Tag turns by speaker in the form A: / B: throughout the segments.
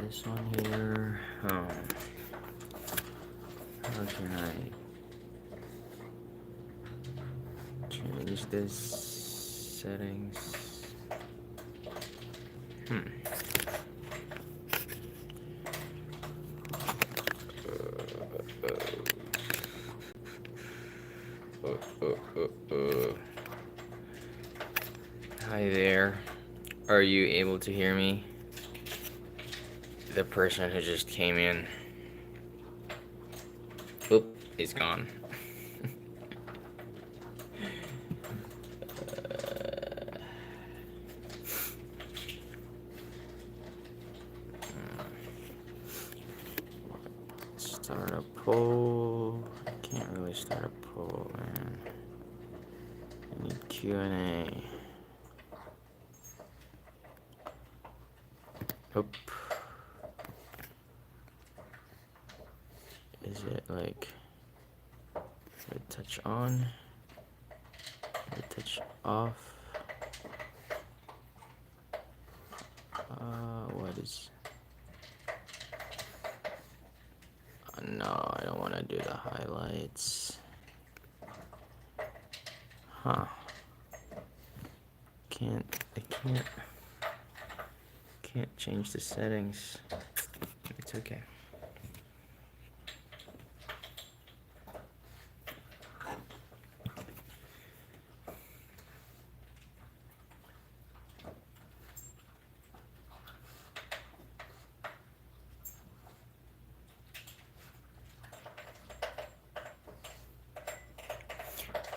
A: this one here. How can I change this settings? Hi there. Are you able to hear me? The person who just came in. Oop, he's gone. Start a poll. I can't really start a poll, man. I need Q&A. Oop. Is it like the touch on? The touch off? What is... No, I don't want to do the highlights. Huh. Can't change the settings. It's okay.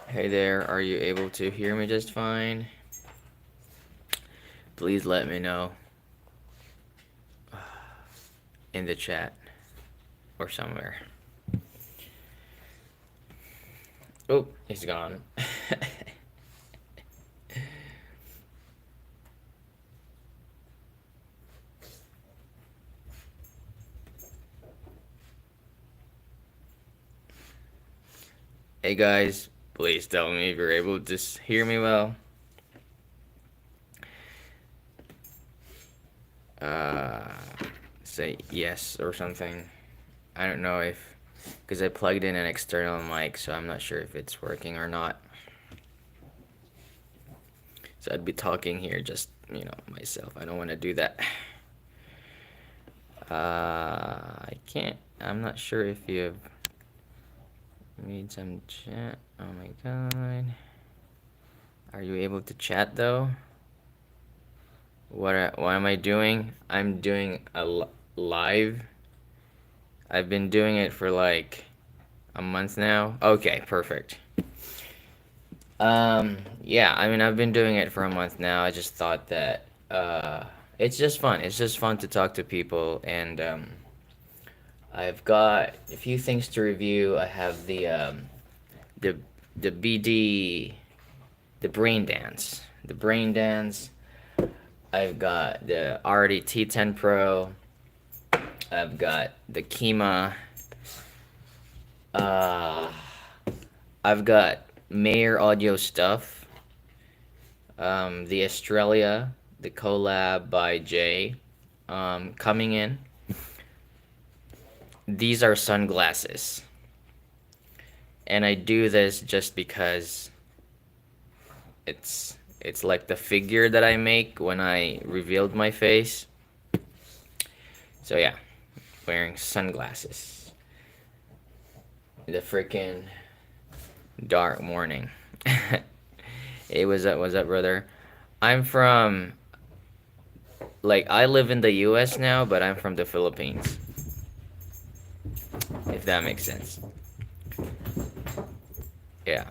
A: Hey there, are you able to hear me just fine? Please let me know in the chat or somewhere. Oh, he's gone. Hey guys, please tell me if you're able to hear me well. Say yes or something. I don't know if, because I plugged in an external mic, so I'm not sure if it's working or not. So I'd be talking here just, myself. I don't want to do that. I can't, I'm not sure if you've made some chat. Oh my god. Are you able to chat though? What am I doing? I'm doing a live. I've been doing it for like a month now. Okay, perfect. Yeah, I mean, I've been doing it for a month now. I just thought that it's just fun. It's just fun to talk to people, and I've got a few things to review. I have the BD, the brain dance. I've got the Arri T10 Pro. I've got the Kima. I've got Mayer Audio stuff. The Australia, the collab by Jay, coming in. These are sunglasses. And I do this just because it's like the figure that I make when I revealed my face. So yeah, wearing sunglasses. The freaking dark morning. Hey, what's up, brother? I'm from, I live in the US now, but I'm from the Philippines. If that makes sense. Yeah.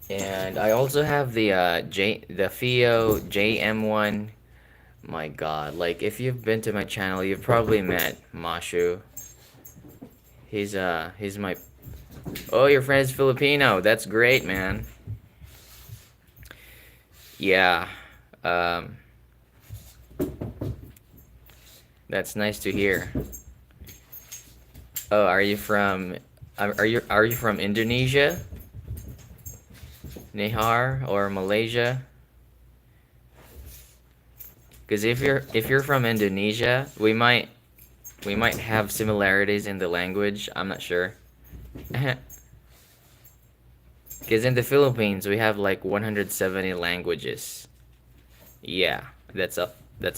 A: And I also have the FiiO JM1. My god, if you've been to my channel, you've probably met Mashu. He's my... Oh, your friend is Filipino. That's great, man. Yeah. That's nice to hear. Oh, are you from Indonesia? Nihar or Malaysia. Because if you're from Indonesia, we might have similarities in the language. I'm not sure. Because in the Philippines, we have like 170 languages. Yeah, that's a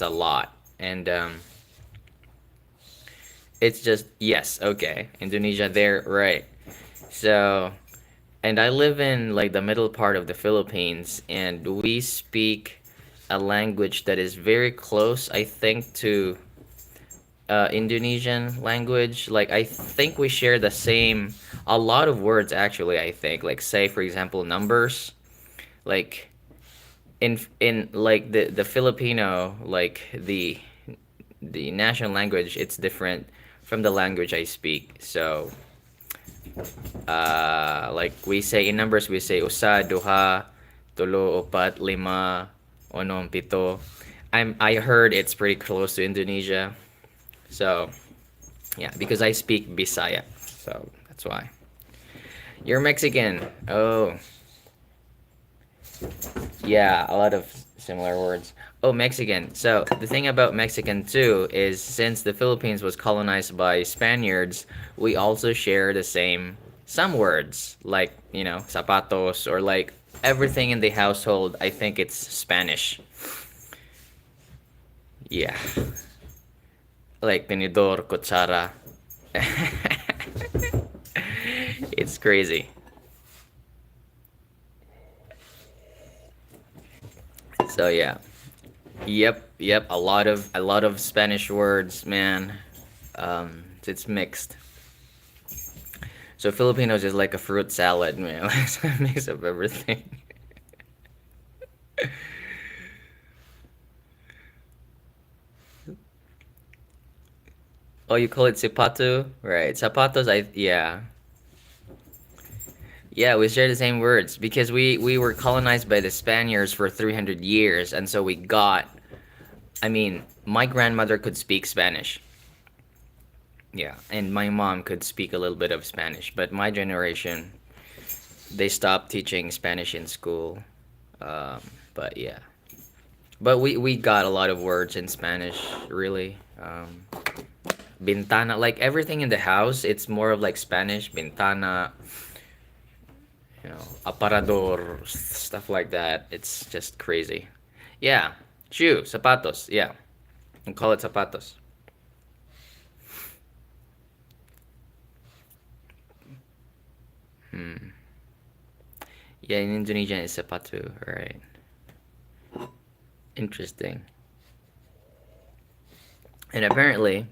A: lot. And it's just yes, okay. Indonesia there, right. So, and I live in like the middle part of the Philippines, and we speak a language that is very close, I think, to Indonesian language. Like I think we share the same a lot of words actually, I think. Like say for example numbers. Like in like the Filipino, like the national language, it's different from the language I speak. So like we say in numbers, we say usa, duha, tulo, upat, lima, onom, pito. I heard it's pretty close to Indonesia. So yeah, because I speak Bisaya. So that's why. You're Mexican. Oh, yeah, a lot of similar words. Oh, Mexican. So the thing about Mexican too is since the Philippines was colonized by Spaniards, we also share the same some words like, zapatos or like everything in the household, I think it's Spanish. Yeah. Like tenedor, cuchara. It's crazy. So yeah. Yep. A lot of Spanish words, man. It's mixed. So Filipinos is like a fruit salad, man. It's a mix of everything. Oh, you call it sipatu? Right. Zapatos, yeah. Yeah, we share the same words because we were colonized by the Spaniards for 300 years, and so we got, I mean, my grandmother could speak Spanish. Yeah, and my mom could speak a little bit of Spanish, but my generation, they stopped teaching Spanish in school. Um, but yeah. But we got a lot of words in Spanish, really. Bintana, like everything in the house, it's more of like Spanish. Bintana, aparador, stuff like that. It's just crazy. Yeah, shoe, zapatos. Yeah, and call it zapatos. Hmm. Yeah, in Indonesian it's sepatu, right? Interesting. And apparently,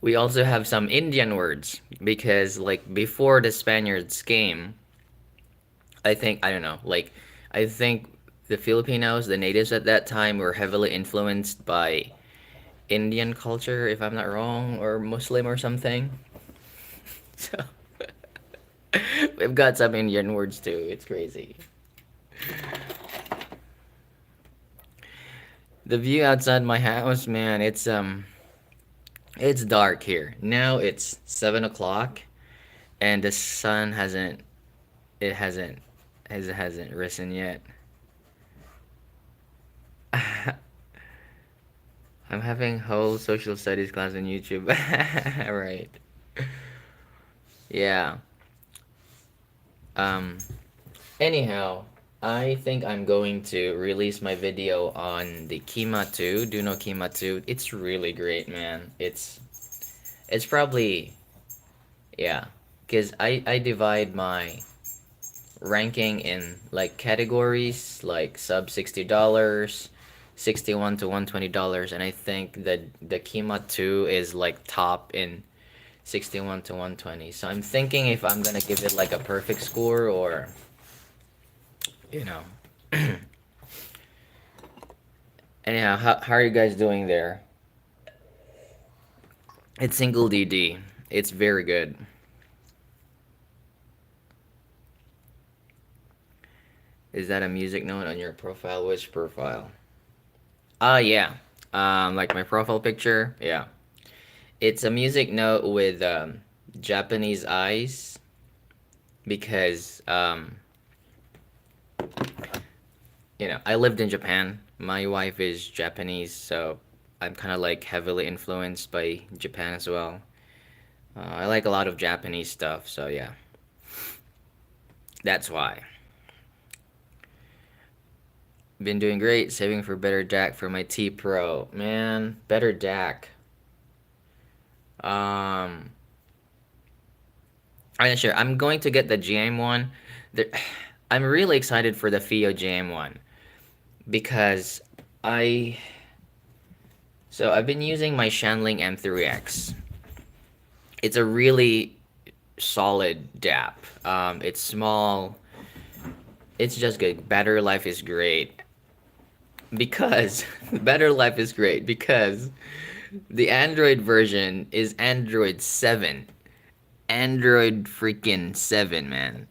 A: we also have some Indian words because, like, before the Spaniards came, I don't know, like, I think the Filipinos, the natives at that time, were heavily influenced by Indian culture, if I'm not wrong, or Muslim or something. So we've got some Indian words too. It's crazy. The view outside my house, man, it's dark here. Now it's 7 o'clock, and the sun it hasn't it hasn't risen yet. I'm having whole social studies class on YouTube. Right. Yeah. Um Anyhow, I think I'm going to release my video on the Kima 2. Do you know Kima 2? It's really great, man. It's probably yeah, cuz I divide my ranking in like categories like sub $60, 61 to $120, and I think that the Kima 2 is like top in 61 to 120. So I'm thinking if I'm going to give it like a perfect score or you know anyhow, how are you guys doing there? It's single DD. It's very good. Is that a music note on your profile? Which profile? Yeah. Like my profile picture. Yeah. It's a music note with Japanese eyes because I lived in Japan. My wife is Japanese, so I'm kind of like heavily influenced by Japan as well. I like a lot of Japanese stuff, so yeah, that's why. Been doing great, saving for better DAC for my T Pro. Man, better DAC. Um, I'm not sure. I'm going to get the GM one. There, I'm really excited for the FIO GM one because I I've been using my Shanling M3X. It's a really solid DAP. It's small. It's just good. Better Life is great because Better Life is great because the Android version is Android 7. Android freaking 7, man.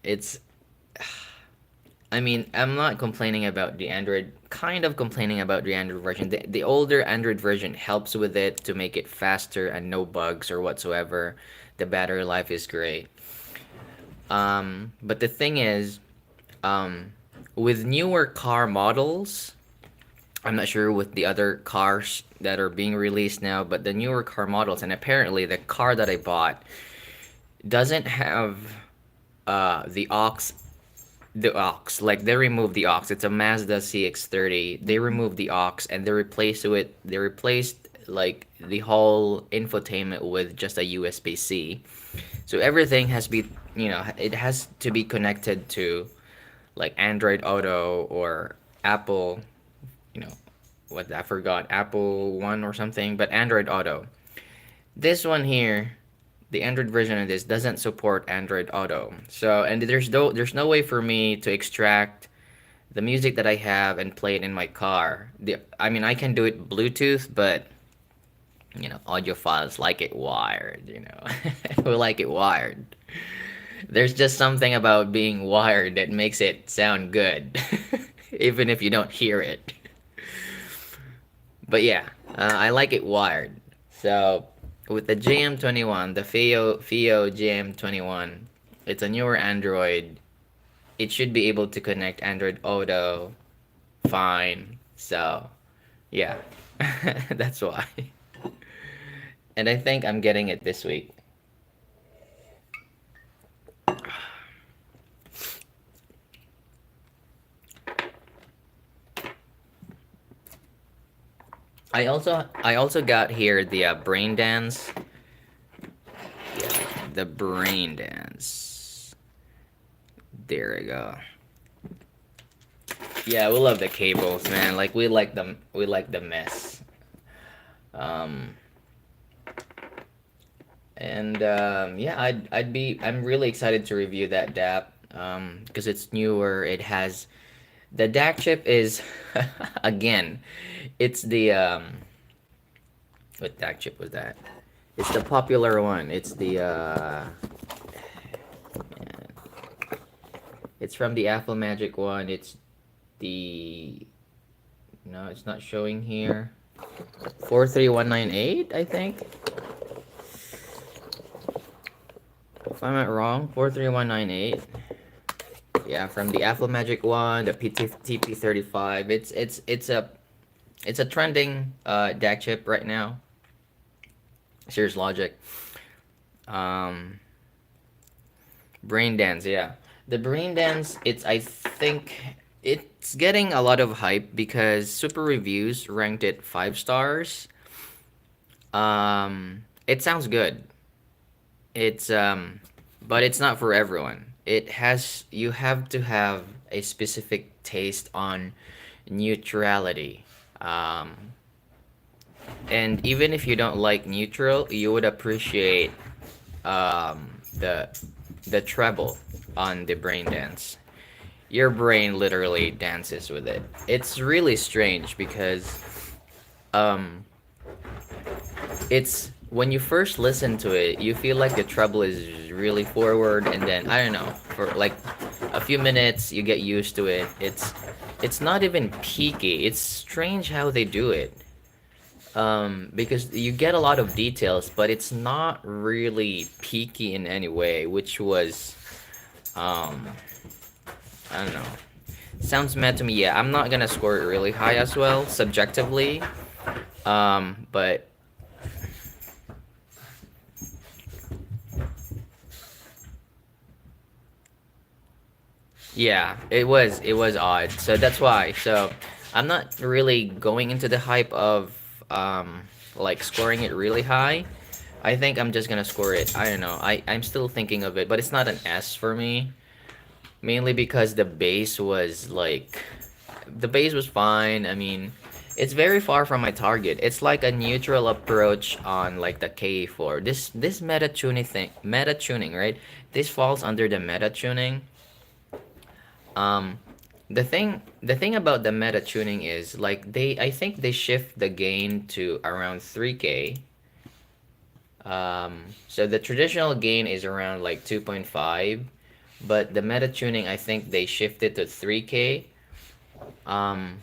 A: I mean, I'm not complaining about the Android, kind of complaining about the Android version. The older Android version helps with it to make it faster and no bugs or whatsoever. The battery life is great. But the thing is, um, with newer car models, I'm not sure with the other cars that are being released now, but the newer car models, and apparently the car that I bought doesn't have the aux, like they removed the aux. It's a Mazda CX-30. They removed the aux and they replaced like the whole infotainment with just a USB-C. So everything it has to be connected to like Android Auto or Apple, you know, what I forgot, Apple One or something, but Android Auto. This one here, the Android version of this doesn't support Android Auto. So, and there's no way for me to extract the music that I have and play it in my car. I mean, I can do it Bluetooth, but audiophiles like it wired. We like it wired. There's just something about being wired that makes it sound good, even if you don't hear it. But yeah, I like it wired. So with the JM21, the FIO JM21, it's a newer Android. It should be able to connect Android Auto fine. So yeah, that's why. And I think I'm getting it this week. I also got here the brain dance. Yeah, the brain dance. There we go. Yeah, we love the cables, man. Like we like the mess. Um and yeah, I'm really excited to review that DAP because it's newer. It has the DAC chip is again, it's the what DAC chip was that? It's the popular one. It's the man, it's from the Apple Magic one. It's the no, it's not showing here. 43198, I think. If I'm not wrong, 43198. Yeah, from the Apple Magic one, the TP35. It's a trending DAC chip right now. Cirrus Logic. Um, Brain Dance, yeah. The Brain Dance, I think it's getting a lot of hype because Super Reviews ranked it 5 stars. It sounds good. It's but it's not for everyone. You have to have a specific taste on neutrality. Um, and even if you don't like neutral, you would appreciate the treble on the brain dance. Your brain literally dances with it. It's really strange because um, it's when you first listen to it, you feel like the treble is really forward, and then I don't know, for like a few minutes you get used to it. It's not even peaky. It's strange how they do it. Because you get a lot of details, but it's not really peaky in any way, which was um I don't know. Sounds mad to me. Yeah, I'm not gonna score it really high as well, subjectively. But yeah, it was odd. So that's why. So I'm not really going into the hype of like scoring it really high. I think I'm just gonna score it. I don't know. I'm still thinking of it, but it's not an S for me. Mainly because the base was fine. I mean, it's very far from my target. It's like a neutral approach on like the KE4. This meta tuning, right? This falls under the meta tuning. Um, the thing about the meta tuning is like I think they shift the gain to around 3K. So the traditional gain is around like 2.5, but the meta tuning I think they shifted to 3K. Um,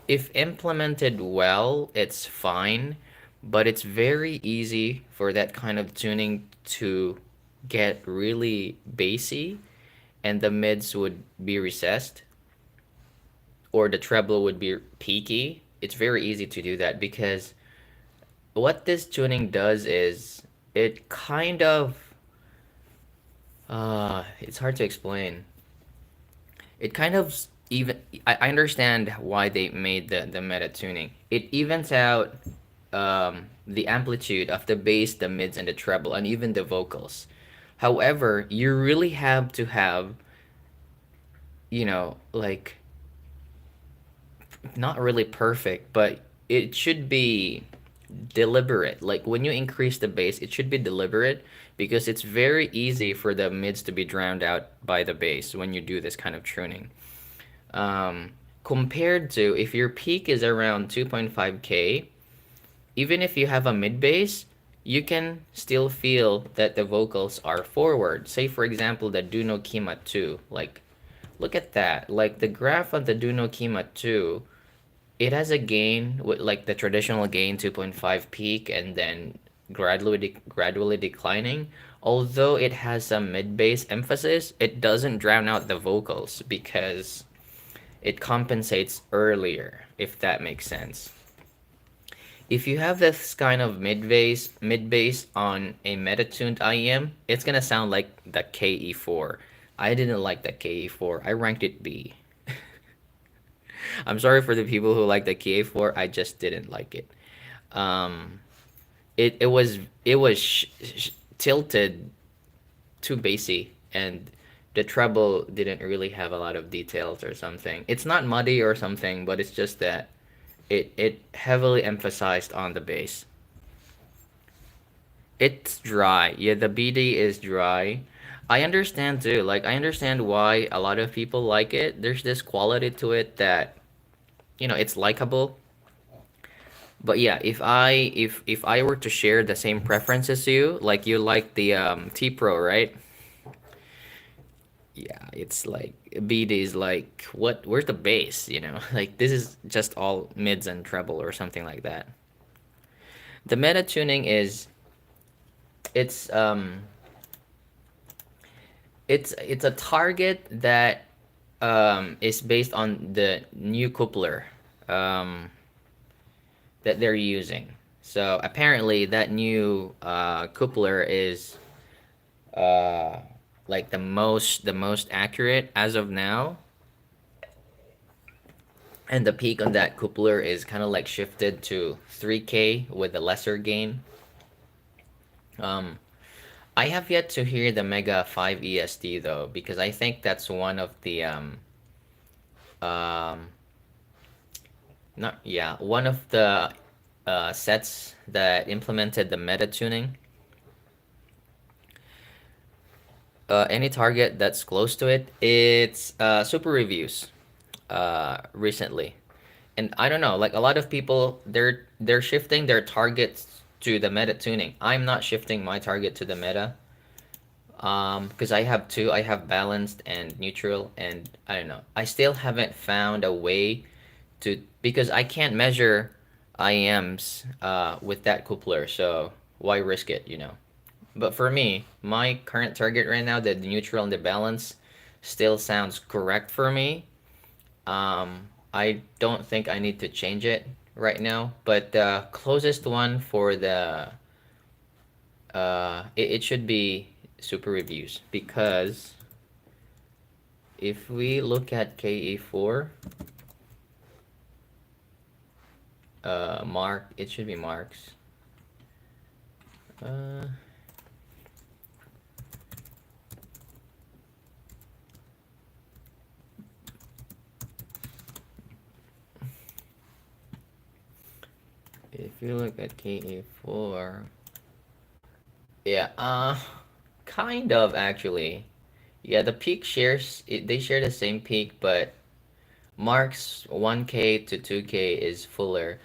A: if implemented well, it's fine, but it's very easy for that kind of tuning to get really bassy, and the mids would be recessed, or the treble would be peaky. It's very easy to do that because what this tuning does is it kind of it's hard to explain. It kind of even I understand why they made the meta tuning. It evens out the amplitude of the bass, the mids, and the treble, and even the vocals. However, you really have to have, like, not really perfect, but it should be deliberate. Like when you increase the bass, it should be deliberate because it's very easy for the mids to be drowned out by the bass when you do this kind of tuning. Um, Compared to if your peak is around 2.5K, even if you have a mid bass, you can still feel that the vocals are forward. Say, for example, the Duno Kima 2. Like, look at that. Like, the graph on the Duno Kima 2, it has a gain with like the traditional gain 2.5 peak and then gradually declining. Although it has some mid bass emphasis, it doesn't drown out the vocals because it compensates earlier, if that makes sense. If you have this kind of mid bass on a meta-tuned IEM, it's gonna sound like the KE4. I didn't like the KE4. I ranked it B. I'm sorry for the people who like the KE4. I just didn't like it. Um, it was tilted too bassy, and the treble didn't really have a lot of details or something. It's not muddy or something, but it's just that it heavily emphasized on the bass. It's dry. Yeah, the BD is dry. I understand too. Like I understand why a lot of people like it. There's this quality to it that it's likable. But yeah, if I were to share the same preferences as you, like you like the T Pro, right? Yeah, it's like BD is like where's the bass, Like this is just all mids and treble or something like that. The meta tuning is it's um it's a target that is based on the new coupler um that they're using. So apparently that new coupler is uh like the most accurate as of now, and the peak on that coupler is kind of like shifted to 3K with a lesser gain. Um, I have yet to hear the Mega 5 ESD though, because I think that's one of the um not yeah one of the sets that implemented the meta tuning. Any target that's close to it, it's super reviews recently, and I don't know, like a lot of people, they're shifting their targets to the meta tuning. I'm not shifting my target to the meta, because I have two. I have balanced and neutral, and I don't know. I still haven't found a way to, because I can't measure IEMs with that coupler, so why risk it? But for me, my current target right now, the neutral and the balance, still sounds correct for me. I don't think I need to change it right now, but the closest one for the it should be Super Reviews, because if we look at KE4, Mark, it should be Marks. Uh, if you look at KE4, yeah, kind of actually. Yeah, the peak shares they share the same peak, but Mark's 1K to 2K is fuller.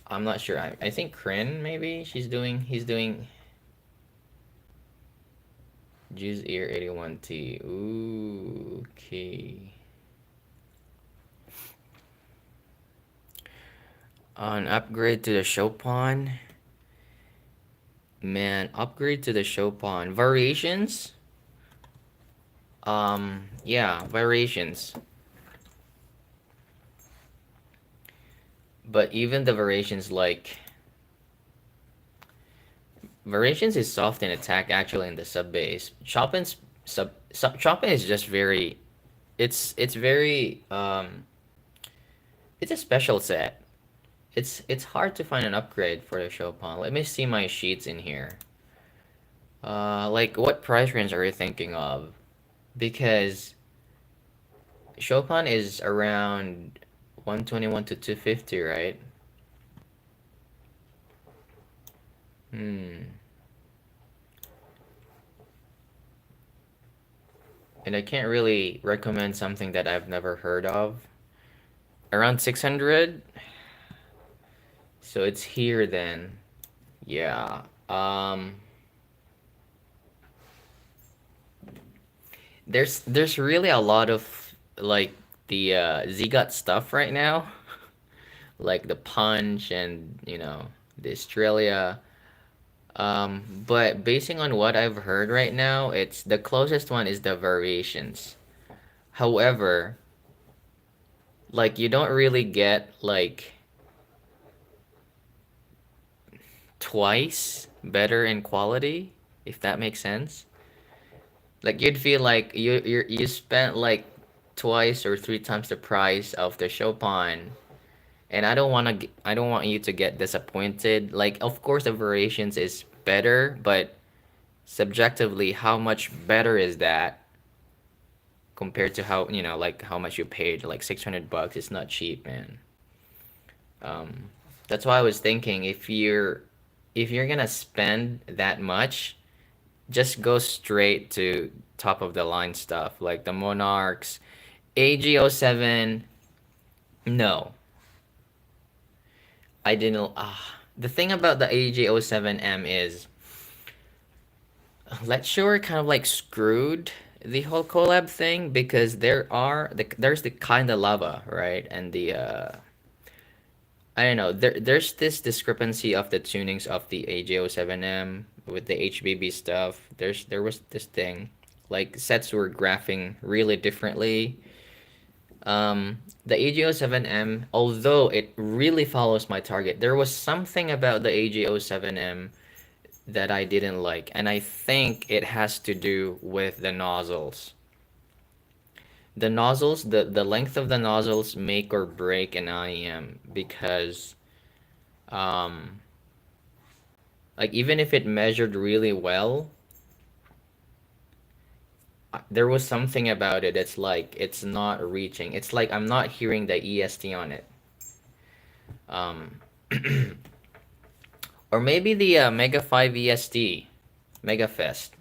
A: I'm not sure. I think Kryn maybe he's doing Juice Ear 81T. Ooh, okay. On upgrade to the Chopin. Man, upgrade to the Chopin. Variations? Yeah, variations. But even the variations, like variations is soft in attack actually in the sub base. Chopin's Chopin is just very it's very it's a special set. It's hard to find an upgrade for the Chopin. Let me see my sheets in here. Like what price range are you thinking of? Because Chopin is around 121 to 250, right? Hmm. And I can't really recommend something that I've never heard of. Around 600? So it's here then. Yeah. There's really a lot of like the Zigot stuff right now, like the Punch and the Australia. But basing on what I've heard right now, it's the closest one is the Variations. However, like you don't really get like twice better in quality, if that makes sense. Like you'd feel like you spent like twice or three times the price of the Chopin, and I don't want you to get disappointed. Like of course the Variations is better, but subjectively, how much better is that compared to how like how much you paid? Like $600. It's not cheap, man. Um, that's why I was thinking if you're gonna spend that much, just go straight to top of the line stuff like the Monarchs, AG07. No, I didn't. The thing about the AG07M is, Let's Sure kind of like screwed the whole collab thing because there's the kind of lava, right? And the I don't know. There's this discrepancy of the tunings of the AJ07M with the HBB stuff. There was this thing, like sets were graphing really differently. The AJ07M, although it really follows my target, there was something about the AJ07M that I didn't like, and I think it has to do with the nozzles. The length of the nozzles make or break an IEM because um like even if it measured really well, there was something about it. It's like it's not reaching. It's like I'm not hearing the EST on it. Um, or maybe the Mega 5 EST, Mega Fest.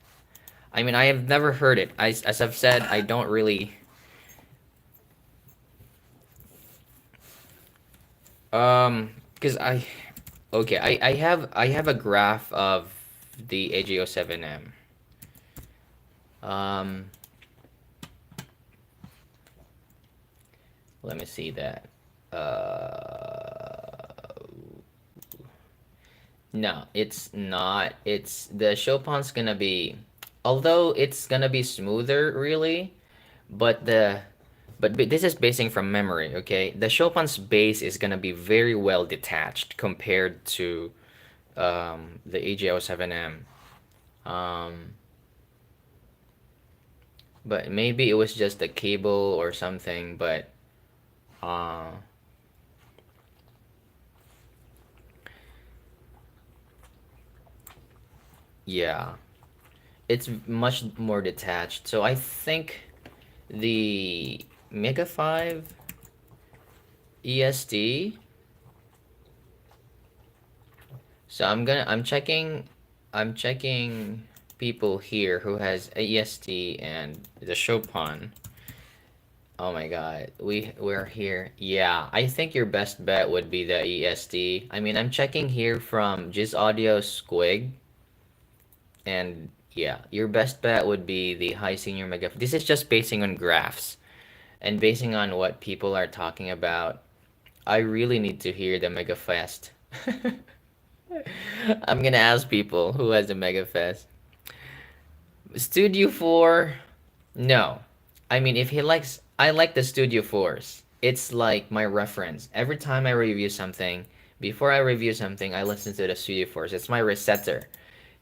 A: I mean, I have never heard it. As I've said, I don't really. Cause okay, I have a graph of the AGO7M. Um, Let me see that. No, it's not. It's the Chopin's gonna be, although it's gonna be smoother, really, but this is basing from memory, okay? The Chopin's bass is gonna be very well detached compared to the AJ07M. Um, but maybe it was just a cable or something, but uh, yeah, it's much more detached. So I think the Mega 5 ESD. So I'm checking people here who has a ESD and the Chopin. Oh my god, we're here. Yeah, I think your best bet would be the ESD. I mean, I'm checking here from Giz Audio Squig, and yeah, your best bet would be the High Senior Mega. This is just basing on graphs and basing on what people are talking about. I really need to hear the Mega Fest. I'm gonna ask people who has the Mega Fest. Studio 4, no. I mean, if he likes, I like the Studio 4s. It's like my reference. Every time I review something, before I review something, I listen to the Studio 4s. It's my resetter.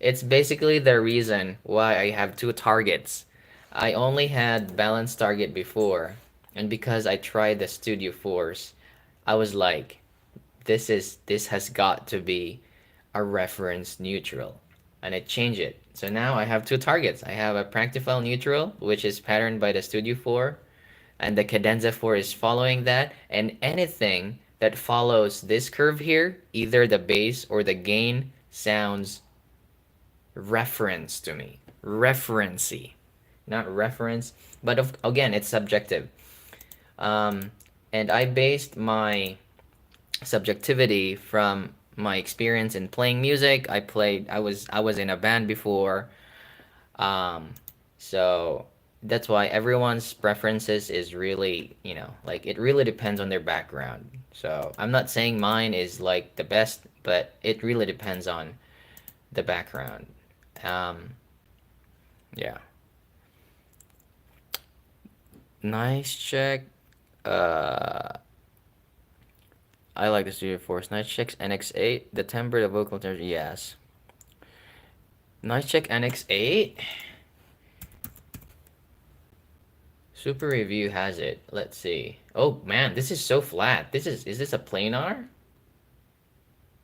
A: It's basically the reason why I have two targets. I only had balanced target before, and because I tried the Studio 4s, I was like, this has got to be a reference neutral, and I change it. So now I have two targets. I have a Practifile neutral, which is patterned by the Studio 4, and the Cadenza 4 is following that, and anything that follows this curve here, either the bass or the gain, sounds reference to me. Referency. Not reference, but again, it's subjective. Um, and I based my subjectivity from my experience in playing music. I was in a band before. Um, so that's why everyone's preferences is really, like it really depends on their background. So I'm not saying mine is like the best, but it really depends on the background. Um, yeah. Nice check. Uh, I like the Studio Force. Nice checks NX8. The timbre, the vocal timbre, yes. Nice check NX8. Super Review has it. Let's see. Oh man, this is so flat. Is this a planar?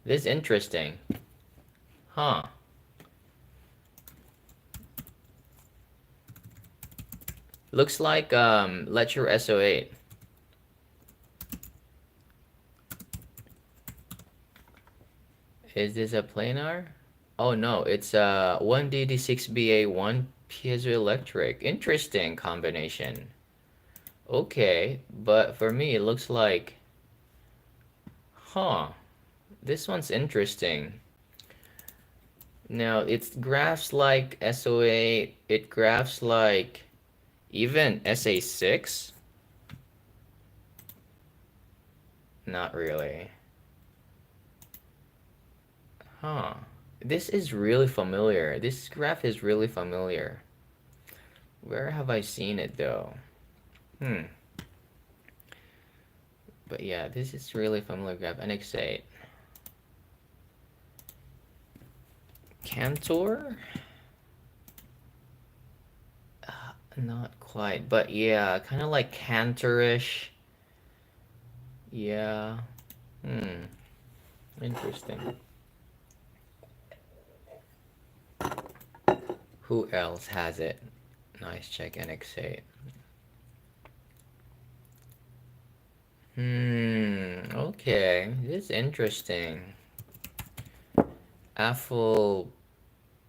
A: This is interesting. Huh. Looks like Lecture SO8. Is this a planar? Oh no, it's a 1DD6BA1 piezoelectric. Interesting combination. Okay, but for me it looks like, huh, this one's interesting. Now it graphs like SO8, it graphs like even SA6? Not really. Huh. This is really familiar. This graph is really familiar. Where have I seen it though? Hmm. But yeah, this is really familiar graph. NX8. Cantor? Not quite, but yeah, kind of like Cantorish. Yeah. Hmm. Interesting. Who else has it? Nice check NX8. Okay. This is interesting. Apple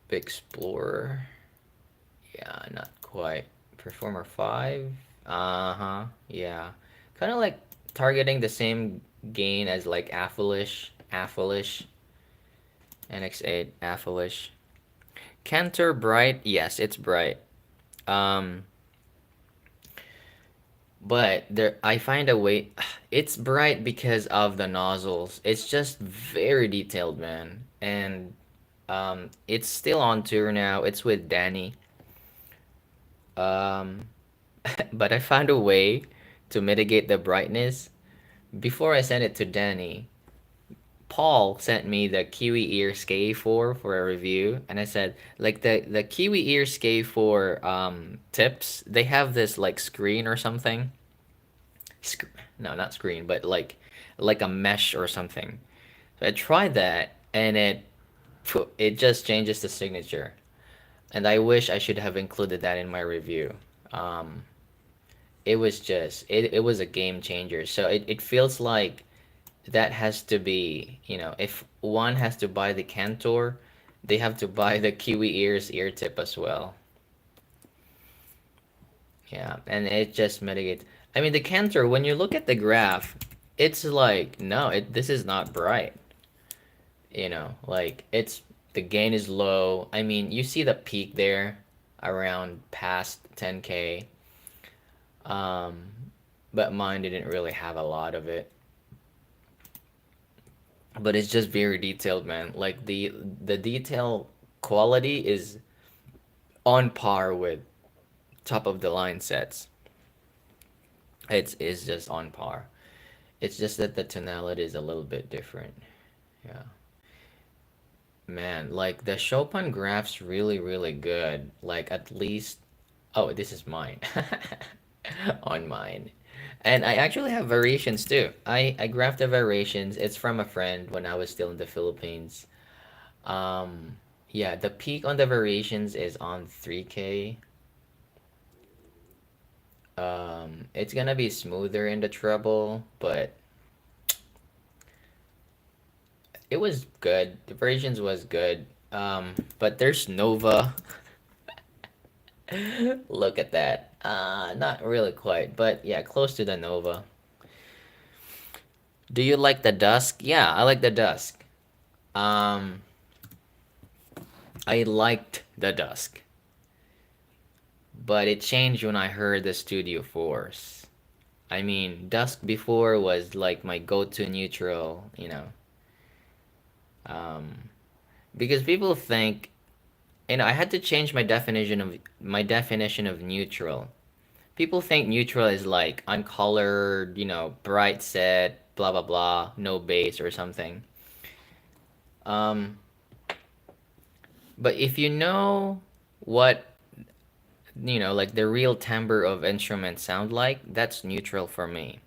A: Explorer. Yeah, not quite. Performer 5. Uh-huh. Yeah. Kind of like targeting the same gain as like Affleish, NX8, Affleish. Cantor bright. Yes, it's bright. Um, but there I find a way it's bright because of the nozzles. It's just very detailed, man. And it's still on tour now. It's with Danny. Um, but I found a way to mitigate the brightness. Before I sent it to Danny, Paul sent me the Kiwi Ear Skate 4 for a review, and I said, like, the Kiwi Ear Skate 4 tips, they have this like screen or something. No, not screen, but like a mesh or something. So I tried that, and it just changes the signature. And I wish I should have included that in my review. Um, it was a game changer. So it feels like that has to be, if one has to buy the Cantor, they have to buy the Kiwi Ears ear tip as well. Yeah, and it just mitigates. I mean, the Cantor, when you look at the graph, it's like, no, this is not bright. Like the gain is low. I mean, you see the peak there around past 10K. Um, but mine didn't really have a lot of it. But it's just very detailed, man. Like the detail quality is on par with top of the line sets. It's just on par. It's just that the tonality is a little bit different. Yeah. Man, like the Chopin graph's really, really good. Like at least, oh, this is mine. On mine. And I actually have variations too. I graphed the variations. It's from a friend when I was still in the Philippines. Um, yeah, the peak on the variations is on 3K. It's gonna be smoother in the treble, but it was good. The variations was good. But there's Nova. Look at that. Not really quite, but yeah, close to the Nova. Do you like the Dusk? Yeah, I like the Dusk. Um, I liked the Dusk, but it changed when I heard the Studio Force. I mean, Dusk before was like my go-to neutral, um, because people think, I had to change my definition of neutral. People think neutral is like uncolored, bright set, blah blah blah, no bass or something. Um, but if you know what like the real timbre of instruments sound like, that's neutral for me.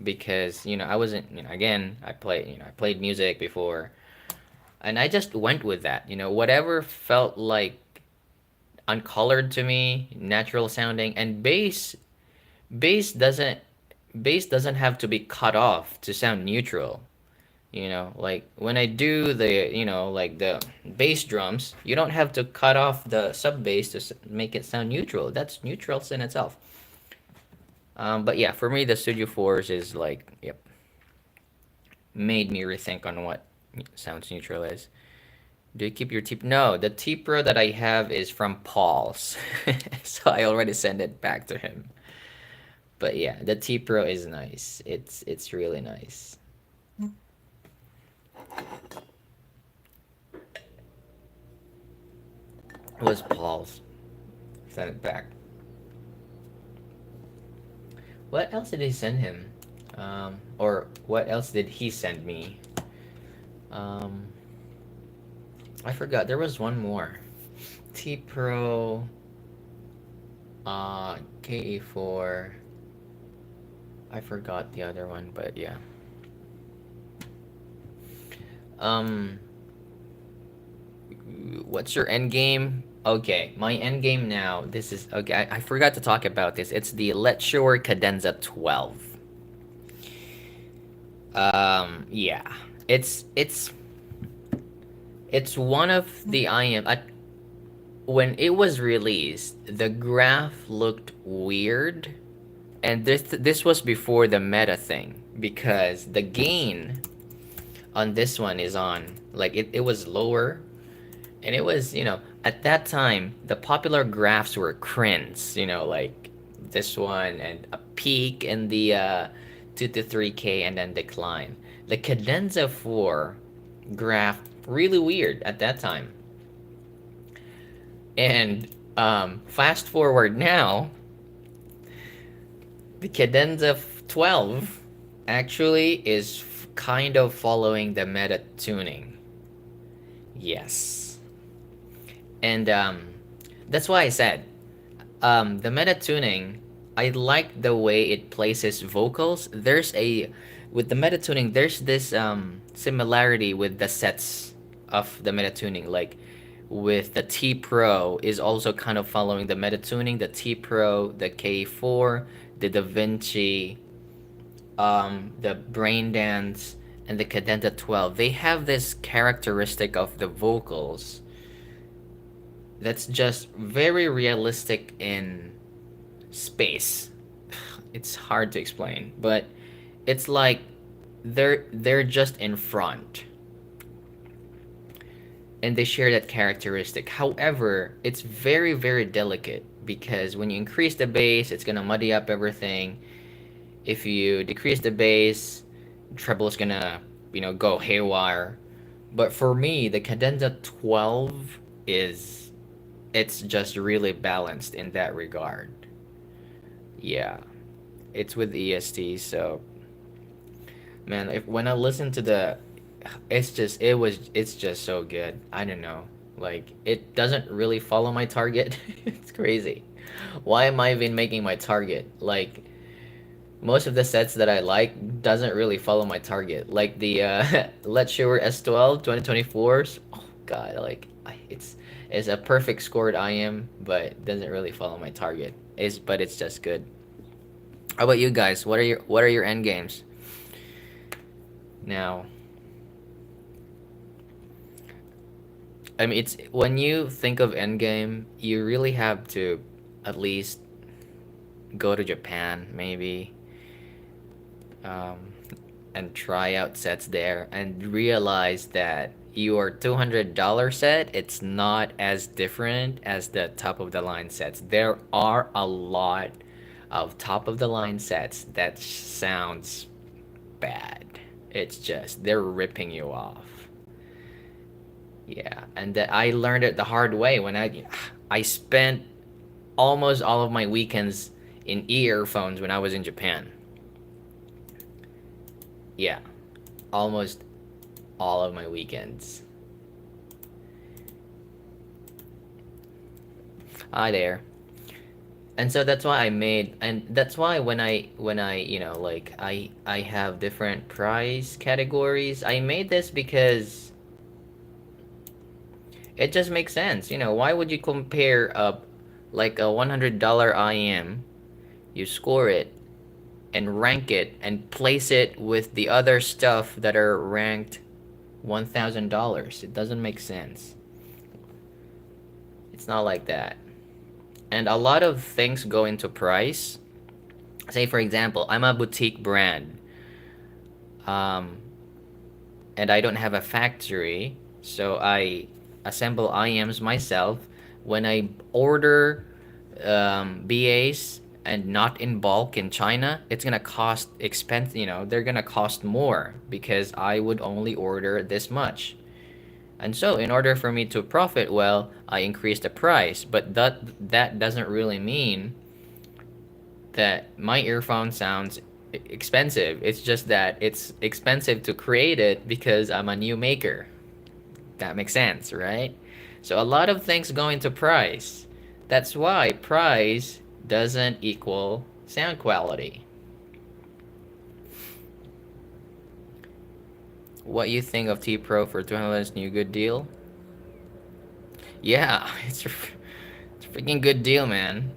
A: Because I wasn't, again, I played music before, and I just went with that. Whatever felt like uncolored to me, natural sounding, and bass doesn't bass doesn't have to be cut off to sound neutral. Like when I do like the bass drums, you don't have to cut off the sub bass to make it sound neutral. That's neutral in itself. But yeah, for me, the Studio Force is like, yep, made me rethink on what sounds neutral is. Do you keep your T? No, the T Pro that I have is from Paul's, so I already sent it back to him. But yeah, the T Pro is nice. It's really nice. It was Paul's. Sent it back. What else did he send him? Or what else did he send me? Um, I forgot. There was one more. T Pro, KE4. I forgot the other one, but yeah. Um, what's your end game? Okay, my end game now. This is okay. I forgot to talk about this. It's the Letshore Cadenza 12. Yeah, it's it's one of the IM. When it was released, the graph looked weird, and this was before the meta thing, because the gain on this one is on, like, it was lower, and it was, at that time the popular graphs were crins, like this one, and a peak in the 2 to 3K and then decline. The Cadenza 4 graph really weird at that time. And fast forward now, The Cadenza 12 actually is kind of following the meta tuning. Yes. And that's why I said the meta tuning, I like the way it places vocals. With the meta tuning, there's this similarity with the sets of the meta tuning. Like with the T Pro is also kind of following the meta tuning. The T Pro, the K4, the Da Vinci, the Brain Dance, and the Cadenta 12. They have this characteristic of the vocals that's just very realistic in space. It's hard to explain, but it's like they're just in front and they share that characteristic. However, it's very very delicate because when you increase the bass, it's gonna muddy up everything. If you decrease the bass, treble is gonna go haywire. But for me, the Cadenza 12 is it's just really balanced in that regard. Yeah, it's with EST, so man, if when I listen to it's just so good. I don't know. Like it doesn't really follow my target. It's crazy. Why am I even making my target? Like most of the sets that I like doesn't really follow my target. Like the Let's Shower S12 2024s. Oh god, like it's a perfect scored IM, but doesn't really follow my target. It's just good. How about you guys? What are your end games? Now, I mean, it's when you think of Endgame, you really have to at least go to Japan, maybe, um, and try out sets there, and realize that your $200 set it's not as different as the top of the line sets. There are a lot of top of the line sets that sounds bad. It's just they're ripping you off. Yeah, and that I learned it the hard way when I spent almost all of my weekends in earphones when I was in Japan. Yeah, almost all of my weekends. Hi there. And so that's why I made and that's why when I like I have different price categories. I made this because it just makes sense. Why would you compare like a $100 IM, you score it and rank it and place it with the other stuff that are ranked $1,000? It doesn't make sense. It's not like that. And a lot of things go into price. Say for example, I'm a boutique brand. Um, and I don't have a factory, so I assemble IMs myself. When I order BAs and not in bulk in China, it's gonna cost expense. They're gonna cost more because I would only order this much. And so, in order for me to profit well, I increase the price. But that doesn't really mean that my earphone sounds expensive. It's just that it's expensive to create it because I'm a new maker. That makes sense, right? So a lot of things go into price. That's why price doesn't equal sound quality. What you think of T Pro for $200 new good deal? Yeah, it's a freaking good deal, man.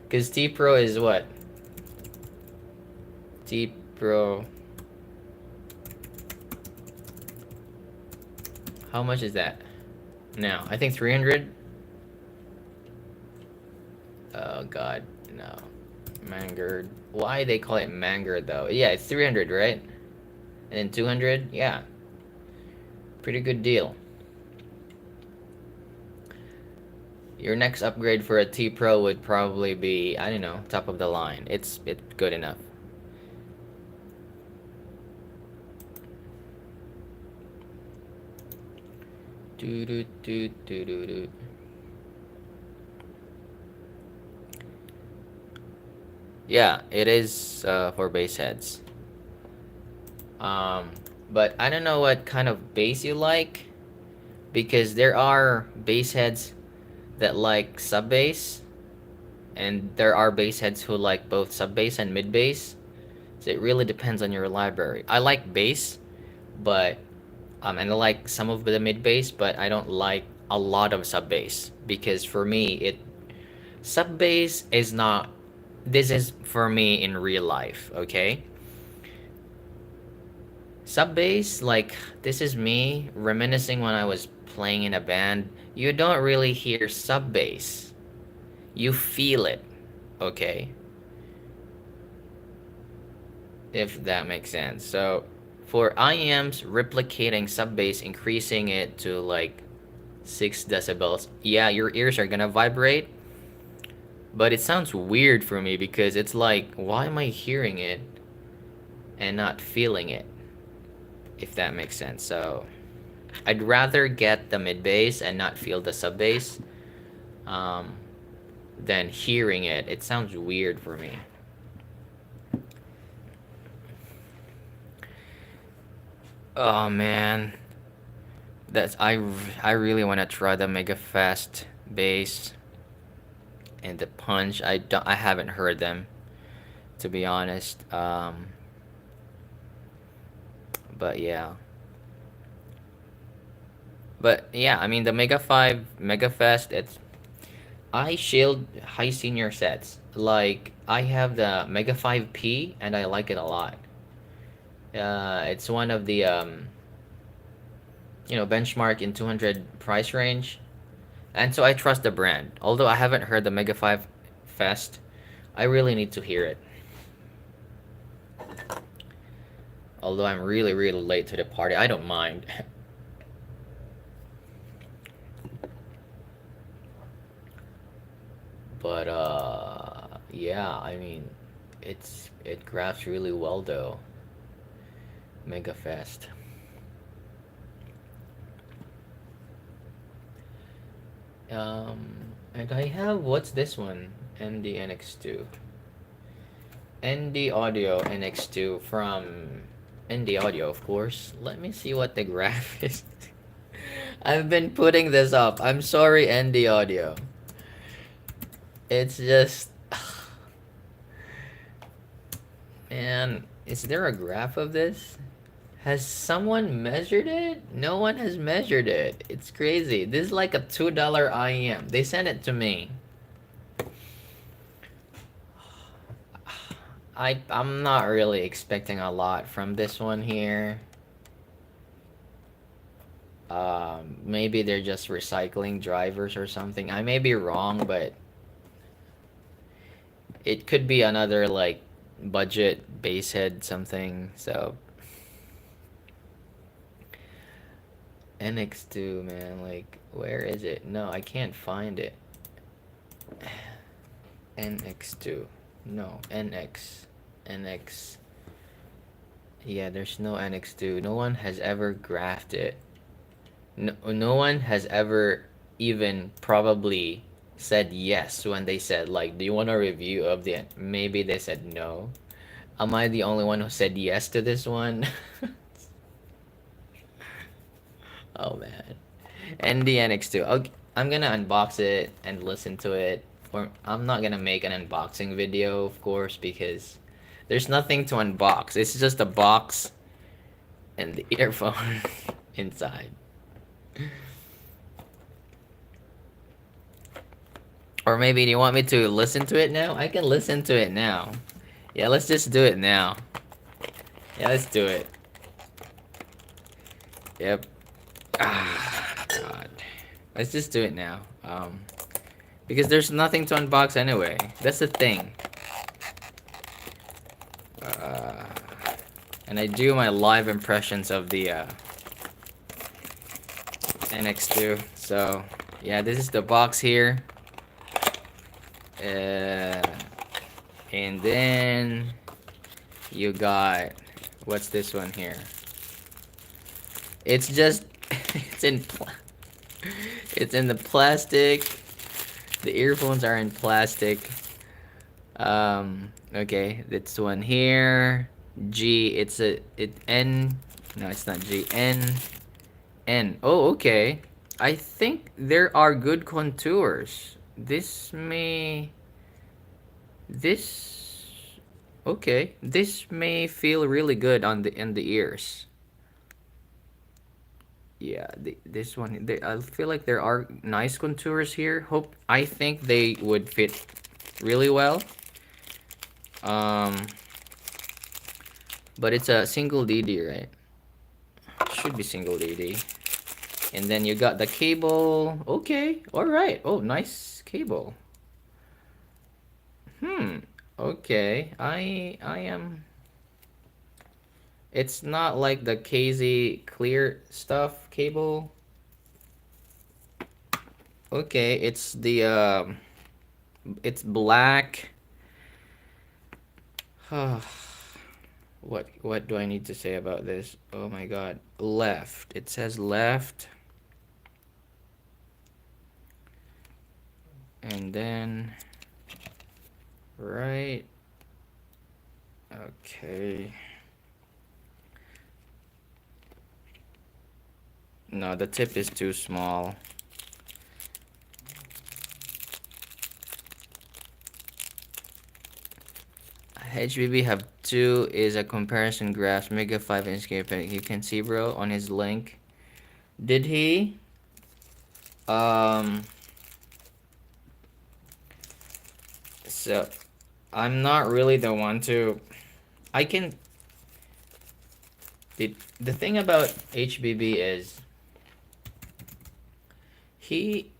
A: Cause T Pro is what? T Pro. How much is that? Now, I think 300. Oh god, no. Mangered. Why they call it Mangered though? Yeah, it's 300, right? And then 200? Yeah. Pretty good deal. Your next upgrade for a T Pro would probably be, I don't know, top of the line. It's good enough. Do do do do do do. Yeah, it is for bass heads. Um, but I don't know what kind of bass you like, because there are bass heads that like sub bass, and there are bass heads who like both sub bass and mid bass. So it really depends on your library. I like bass, but and I like some of the mid bass, but I don't like a lot of sub bass, because for me it sub bass is not. This is for me in real life, okay? Sub bass, like, this is me reminiscing when I was playing in a band. You don't really hear sub bass. You feel it, okay? If that makes sense. So for IEMs, replicating sub bass, increasing it to like 6 decibels, yeah, your ears are gonna vibrate, but it sounds weird for me, because it's like, why am I hearing it and not feeling it? If that makes sense. So I'd rather get the mid bass and not feel the sub bass, um, than hearing it. It sounds weird for me. Oh man, that's I really want to try the Mega Fast bass and the Punch. I haven't heard them, to be honest. But yeah. But yeah, I mean the Mega 5 Mega Fest, it's I shield high senior sets. Like I have the Mega 5P and I like it a lot. It's one of the benchmark in 200 price range. And so I trust the brand. Although I haven't heard the Mega 5 Fest, I really need to hear it. Although I'm really, really late to the party, I don't mind. But yeah, I mean, it graphs really well though. Mega Fest. And I have, what's this one? ND-NX2. ND Audio NX2 from ND Audio, of course. Let me see what the graph is. I've been putting this up. I'm sorry, ND Audio. It's just, man, is there a graph of this? Has someone measured it? No one has measured it. It's crazy. This is like a $2 IEM. They sent it to me. I'm not really expecting a lot from this one here. Maybe they're just recycling drivers or something. I may be wrong, but it could be another like budget bass head something. So NX2, man, like where is it? No, I can't find it. NX2. No, NX. Yeah, there's no NX2. No one has ever graphed it. No one has ever even probably said yes when they said like, do you want a review of the, maybe they said no. Am I the only one who said yes to this one? Oh man. NDNX2. Okay, I'm gonna unbox it and listen to it. Or I'm not gonna make an unboxing video, of course, because there's nothing to unbox. It's just a box and the earphone inside. Or maybe do you want me to listen to it now? I can listen to it now. Yeah, let's just do it now. Yeah, let's do it. Yep. Ah, God. Let's just do it now. Because there's nothing to unbox anyway. That's the thing. Uh, and I do my live impressions of the NX2. So, yeah, this is the box here. And then you got, what's this one here? It's just it's it's in the plastic. The earphones are in plastic. Okay, this one here. G, it's a it N. No, it's not G. N. Oh, okay. I think there are good contours. This okay. This may feel really good on the in the ears. Yeah, this one. I feel like there are nice contours here. I think they would fit really well. Um, but it's a single DD, right? Should be single DD. And then you got the cable. Okay, all right. Oh, nice cable. Okay. I am. It's not like the KZ clear stuff cable. Okay, it's black. What do I need to say about this? Oh my god. Left. It says left. And then right. Okay. No, the tip is too small. HBB have two is a comparison graph. Mega 5 Inkscape. You can see, bro, on his link. Did he? Um. So, I'm not really the one to. I can. The thing about HBB is he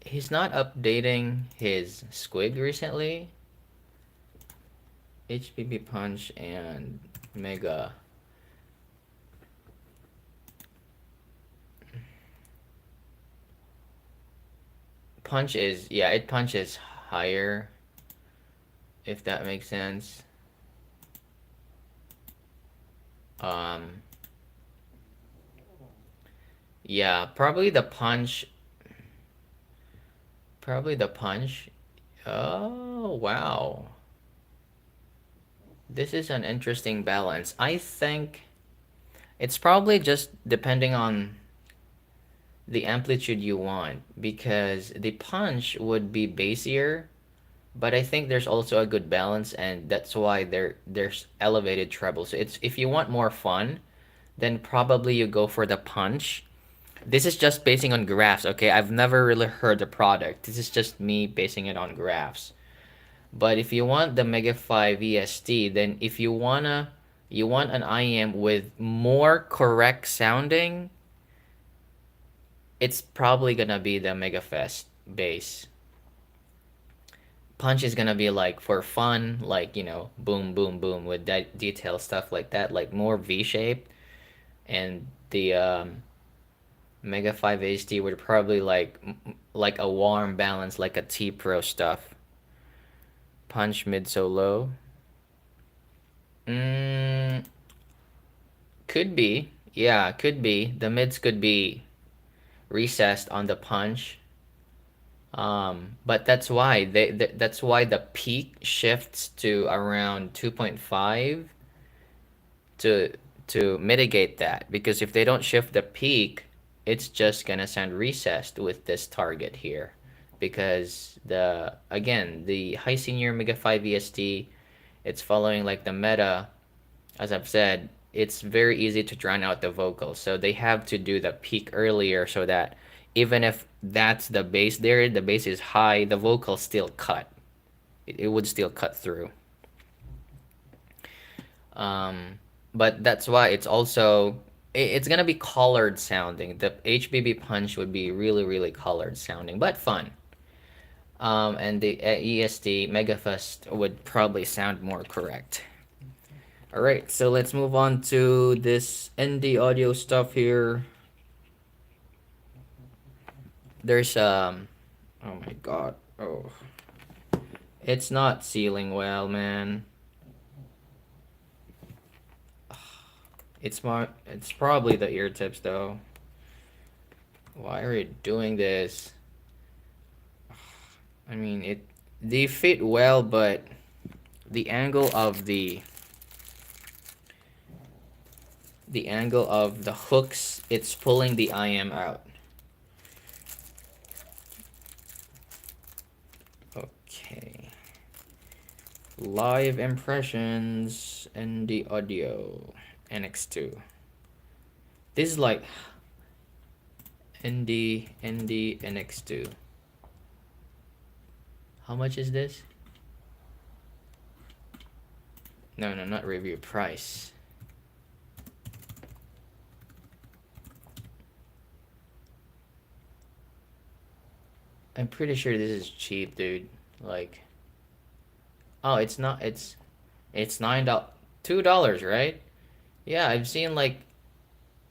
A: he's not updating his squig recently. HBB Punch and Mega. Punch is, yeah, it punches higher, if that makes sense. Um, yeah, probably the punch. Probably the punch. Oh, wow. This is an interesting balance. I think it's probably just depending on the amplitude you want, because the punch would be bassier, but I think there's also a good balance, and that's why there's elevated treble. So it's, if you want more fun, then probably you go for the punch. This is just basing on graphs, okay? I've never really heard the product. This is just me basing it on graphs. But if you want the Mega 5 EST, then if you want an IM with more correct sounding, it's probably gonna be the MegaFest bass. Punch is gonna be like for fun, like, boom, boom, boom with that detail stuff like that, like more V-shaped. And the Mega 5 HT would probably like a warm balance, like a T Pro stuff. Punch mid so low. Mm, could be. Yeah, could be. The mids could be recessed on the punch. But that's why the peak shifts to around 2.5 to mitigate that, because if they don't shift the peak, it's just gonna sound recessed with this target here, because the high senior Mega 5 EST, it's following like the meta. As I've said, it's very easy to drown out the vocals, so they have to do the peak earlier, so that even if that's the bass there, the bass is high, the vocals still cut. It would still cut through. Um, but that's why it's also, it's gonna be colored sounding. The HBB Punch would be really, really colored sounding, but fun. And the EST Megafest would probably sound more correct. All right, so let's move on to this ND audio stuff here. There's oh my god. Oh. It's not sealing well, man. It's probably the ear tips though. Why are you doing this? I mean, they fit well, but the angle of the hooks, it's pulling the IM out. Okay. Live impressions and the audio NX2. This is like ND NX2. How much is this? No, not review, price. I'm pretty sure this is cheap, dude. Like, oh, it's not. It's $9, $2, right? Yeah, I've seen like,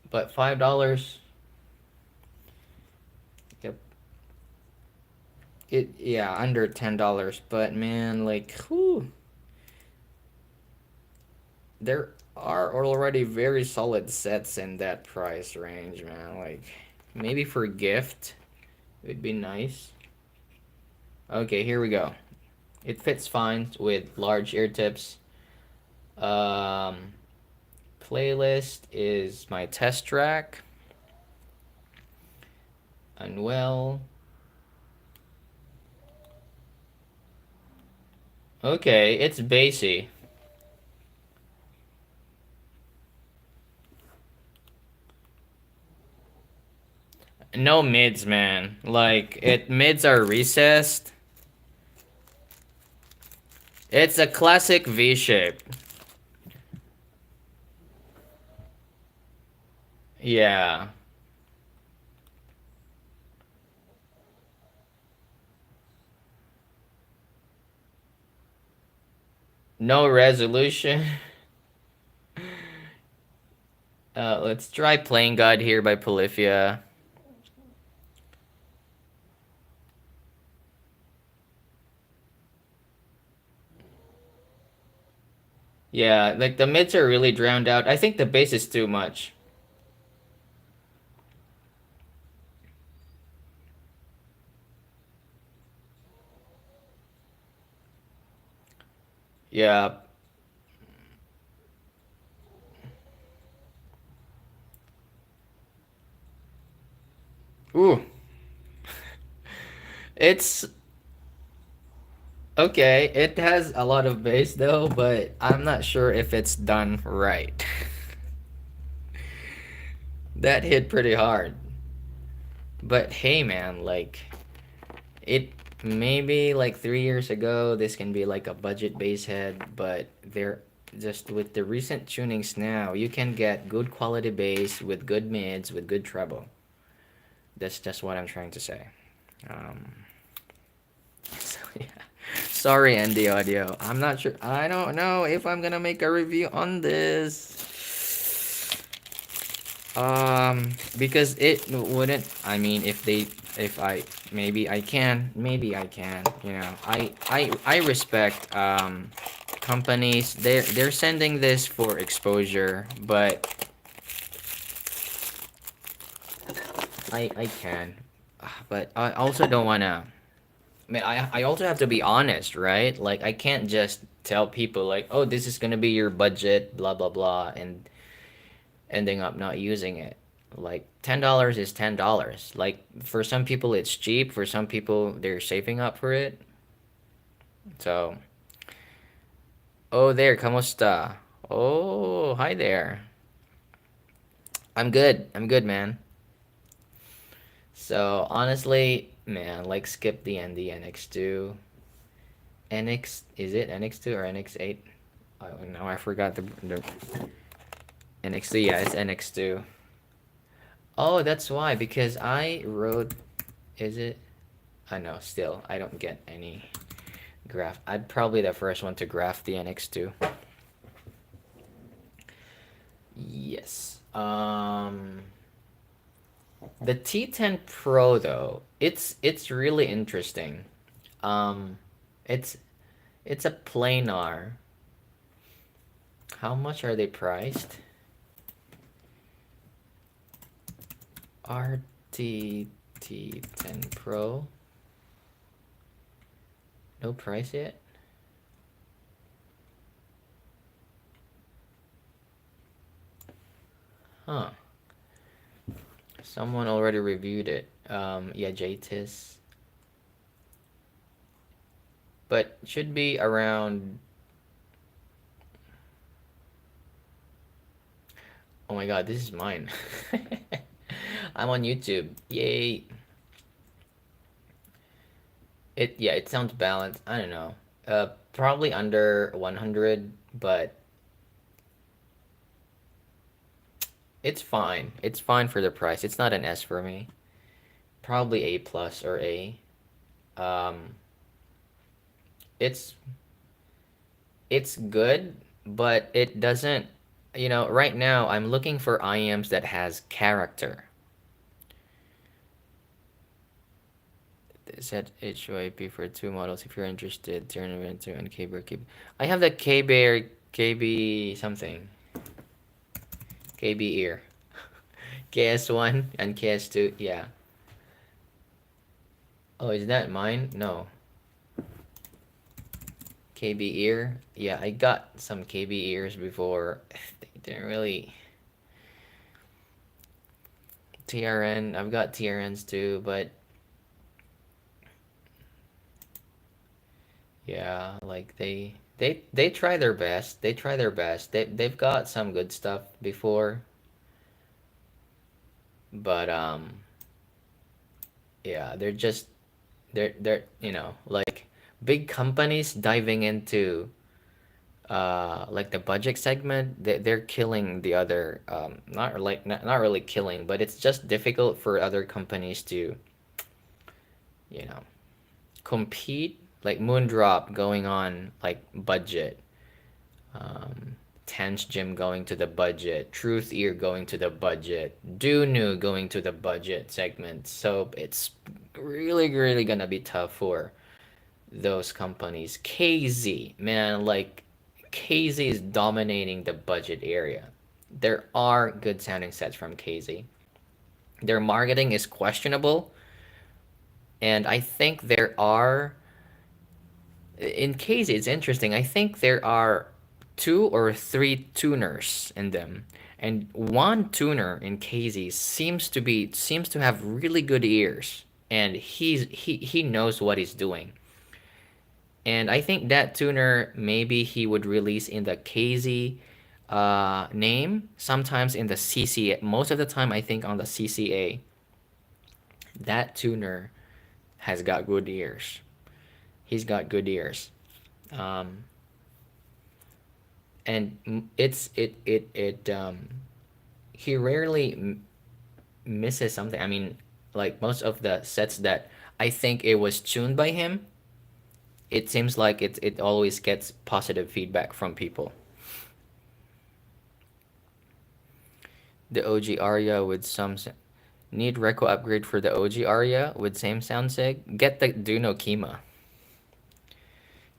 A: but $5. Yep. Yeah, under $10. But man, like, whew. There are already very solid sets in that price range, man. Like, maybe for gift, it'd be nice. Okay, here we go. It fits fine with large ear tips. Playlist is my test track. Unwell. Okay, it's bassy. No mids, man. Like, mids are recessed. It's a classic V shape. Yeah. No resolution. Let's try Playing God here by Polyphia. Yeah, like the mids are really drowned out. I think the bass is too much. Yeah. Ooh. It's okay. It has a lot of bass though, but I'm not sure if it's done right. That hit pretty hard. But hey, man, like it maybe like 3 years ago, this can be like a budget bass head, but they're just with the recent tunings now, you can get good quality bass with good mids with good treble. That's just what I'm trying to say. Um, so yeah. Sorry, ND Audio. I'm not sure. I don't know if I'm gonna make a review on this. Because it wouldn't. I mean, if I, maybe I can. You know, I respect companies. They're sending this for exposure, but I can, but I also don't wanna. I mean, I also have to be honest, right? Like, I can't just tell people like, oh, this is gonna be your budget, blah blah blah, and ending up not using it. Like, $10 is $10. Like, for some people it's cheap, for some people they're saving up for it. So, oh there, kamusta? Oh, hi there. I'm good. I'm good, man. So, honestly, man, like skip the ND NX2. NX, is it NX2 or NX8? Oh, no, I forgot the NX2. Yeah, it's NX2. Oh, that's why, because I wrote, is it? I know, still, I don't get any graph. I'm probably the first one to graph the NX2. Yes. The T10 Pro though, it's really interesting. Um, it's it's a planar. How much are they priced? RTT10 Pro. No price yet? Huh. Someone already reviewed it. Yeah, JTIS. But should be around. Oh my god, this is mine. I'm on YouTube. Yay. It sounds balanced. I don't know. Probably under 100, but it's fine. It's fine for the price. It's not an S for me. Probably A plus or A. Um, it's it's good, but it doesn't. Right now I'm looking for IEMs that has character. Set HOIP for two models if you're interested. Turn it into and K-Bear. I have the K-Bear KB something. KB ear. KS1 and KS2. Yeah. Oh, is that mine? No. KB ear. Yeah, I got some KB ears before. They didn't really. TRN. I've got TRNs too, but yeah, like they try their best. They try their best. They've got some good stuff before, but yeah, they're like big companies diving into like the budget segment. They're killing the other not really killing, but it's just difficult for other companies to you know compete. Like Moondrop going on like budget, um, Tense Gym going to the budget, Truth Ear going to the budget, Dunu going to the budget segment. So it's really, really gonna be tough for those companies. KZ, man, like KZ is dominating the budget area. There are good sounding sets from KZ. Their marketing is questionable, and I think there are in KZ it's interesting. I think there are two or three tuners in them. And one tuner in KZ seems to have really good ears and he knows what he's doing. And I think that tuner maybe he would release in the KZ name, sometimes in the CCA. Most of the time, I think on the CCA, that tuner has got good ears. He's got good ears, um, and he rarely misses something. I mean, like most of the sets that I think it was tuned by him, it seems like it always gets positive feedback from people. The OG Aria with some need Reco upgrade for the OG Aria with same sound seg. Get the Duno Kima.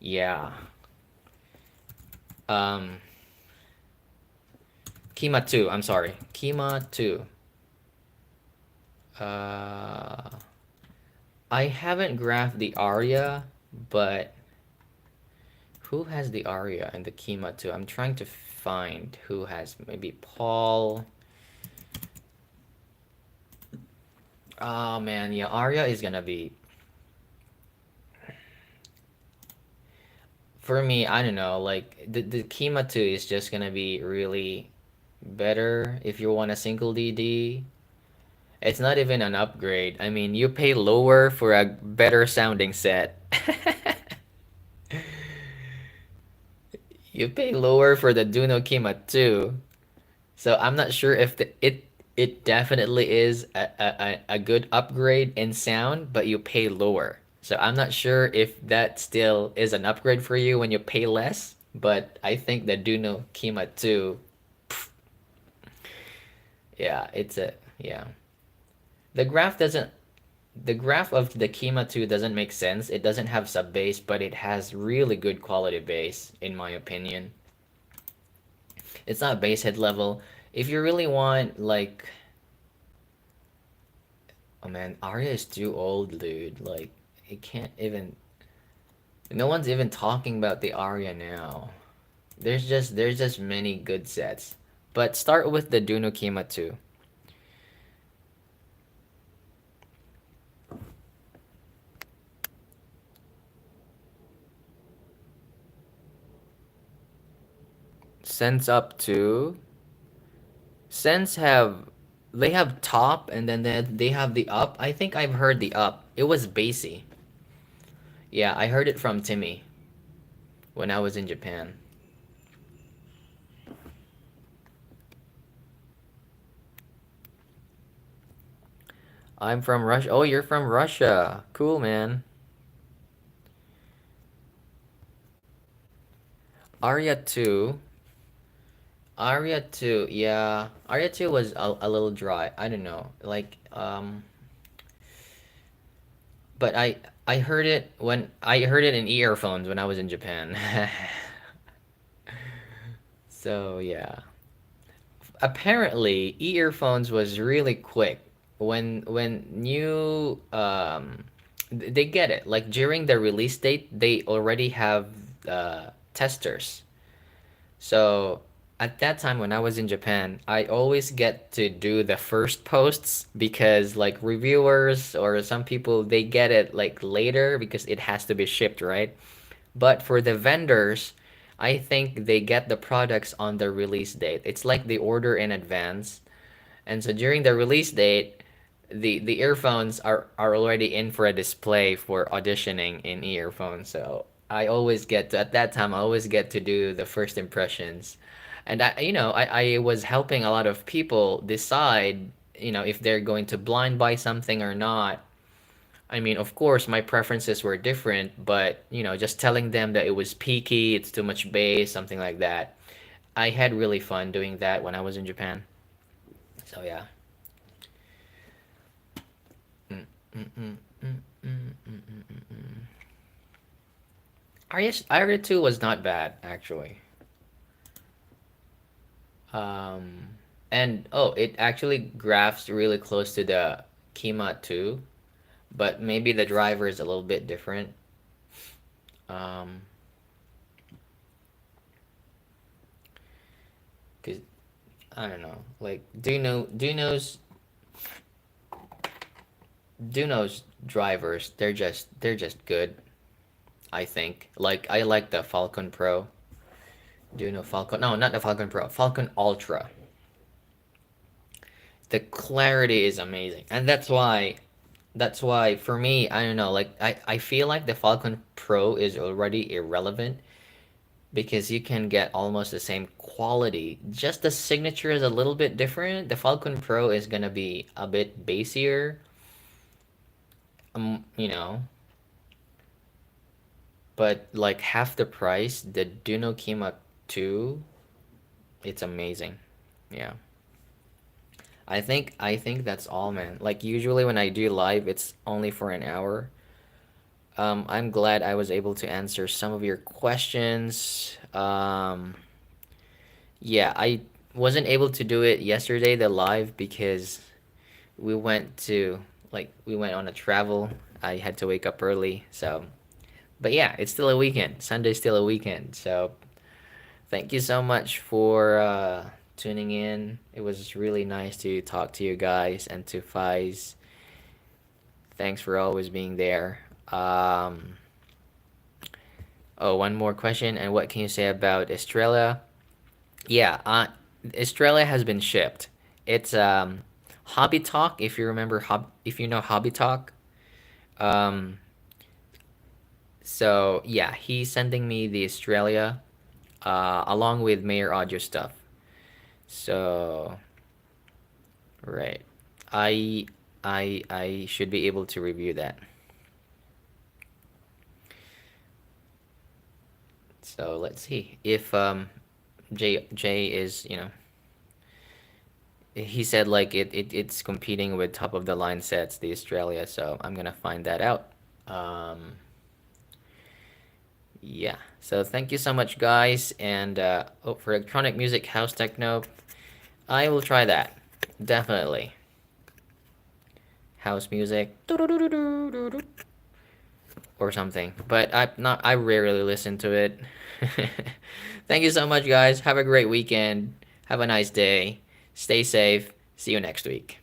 A: Yeah. Um Kima 2, I'm sorry. Kima 2. Uh I haven't graphed the Aria, but who has the Aria and the Kima 2? I'm trying to find who has maybe Paul. Oh man, yeah, Aria is gonna be for me, I don't know, like the Kima 2 is just gonna be really better if you want a single DD. It's not even an upgrade. I mean, you pay lower for a better sounding set. You pay lower for the Duno Kima 2. So I'm not sure if it definitely is a good upgrade in sound, but you pay lower. So I'm not sure if that still is an upgrade for you when you pay less, but I think the Duno Kima 2, yeah, yeah. The graph doesn't the graph of the Kima 2 doesn't make sense. It doesn't have sub bass, but it has really good quality bass in my opinion. It's not bass head level. If you really want like oh man, Arya is too old, dude. Like it can't even no one's even talking about the Arya now. There's just many good sets. But start with the Dunokima 2. Sense up to Sense have they have top and then they have the up. I think I've heard the up. It was bassy. Yeah, I heard it from Timmy when I was in Japan. I'm from Russia. Oh, you're from Russia. Cool, man. Aria 2. Aria 2. Yeah. Aria 2 was a little dry. I don't know. But I heard it when I heard it in earphones when I was in Japan. So, yeah. Apparently, earphones was really quick when new they get it. Like during the release date, they already have testers. So at that time when I was in Japan, I always get to do the first posts because like reviewers or some people they get it like later because it has to be shipped, right? But for the vendors, I think they get the products on the release date. It's like they order in advance. And so during the release date, the earphones are already in for a display for auditioning in earphones. So I always get to, at that time I always get to do the first impressions. And I was helping a lot of people decide, if they're going to blind buy something or not. I mean, of course, my preferences were different, but just telling them that it was peaky, it's too much bass, something like that. I had really fun doing that when I was in Japan. So yeah. Mm, mm, mm, mm, mm, mm, mm, mm. Aria 2 was not bad actually. Um, and oh, it actually graphs really close to the Kima 2, but maybe the driver is a little bit different. Um, cause I don't know. Like Duno's drivers, they're just good. I think. Like I like the Falcon Pro. Duno Falcon. No, not the Falcon Pro. Falcon Ultra. The clarity is amazing, and that's why for me, I don't know. Like I feel like the Falcon Pro is already irrelevant because you can get almost the same quality. Just the signature is a little bit different. The Falcon Pro is gonna be a bit bassier. Um, you know, but like half the price, the Duno Kima 2, it's amazing. Yeah. I think that's all, man. Like usually when I do live, it's only for an hour. I'm glad I was able to answer some of your questions. Yeah, I wasn't able to do it yesterday, the live, because we went on a travel. I had to wake up early, so but yeah, it's still a weekend. Sunday's still a weekend. So thank you so much for tuning in. It was really nice to talk to you guys and to Fies. Thanks for always being there. Oh, one more question. And what can you say about Australia? Yeah, Australia has been shipped. It's Hobby Talk. If you remember, if you know Hobby Talk. Um, so yeah, he's sending me the Australia, along with Mayor Audio stuff. So right, I I should be able to review that. So let's see if Jay is he said like it's competing with top of the line sets, the Australia. So I'm gonna find that out. Um, yeah. So thank you so much, guys, and for electronic music, house techno, I will try that definitely. House music or something, but I rarely listen to it. Thank you so much, guys. Have a great weekend. Have a nice day. Stay safe. See you next week.